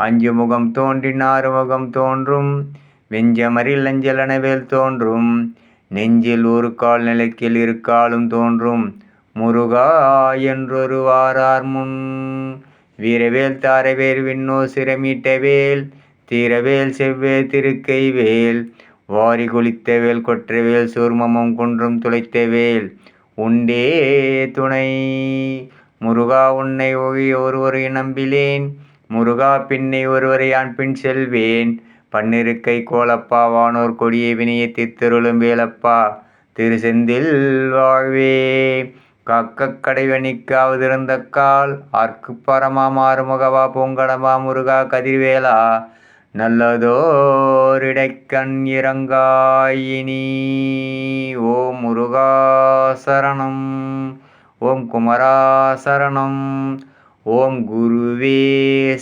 அஞ்சு முகம் தோன்றின் ஆறுமுகம் தோன்றும் வெஞ்சமரில் அஞ்சலனவேல் தோன்றும் நெஞ்சில் ஒரு கால் நிலைக்கில் இருக்காலும் தோன்றும் முருகா என்றொரு வாரார் முன் வீரவேல் தாரவேல் விண்ணோ சிரமீட்டவேல் தீரவேல் செவ்வேல் திருக்கைவேல் வாரி குளித்தவேல் கொற்றவேல் சூர்மமும் குன்றும் துளைத்தவேல் உண்டே துணை முருகா உன்னை ஒருவரை நம்பிலேன் முருகா பின்னை ஒருவரை யான் பின் செல்வேன் பன்னிருக்கை கோலப்பா வானோர் கொடிய வினையை தீர்த்தருளும் வேலப்பா திருசெந்தில் வாழ்வே காக்க கடைவணிக்காவதிருந்த கால் ஆர்க்கு பரமா மாறுமுகவா பூங்கடமா முருகா கதிர்வேலா நல்லதோரிடைக்கண் இறங்காயினி. ஓம் முருகா சரணம். ஓம் குமரா சரணம். ஓம் குருவே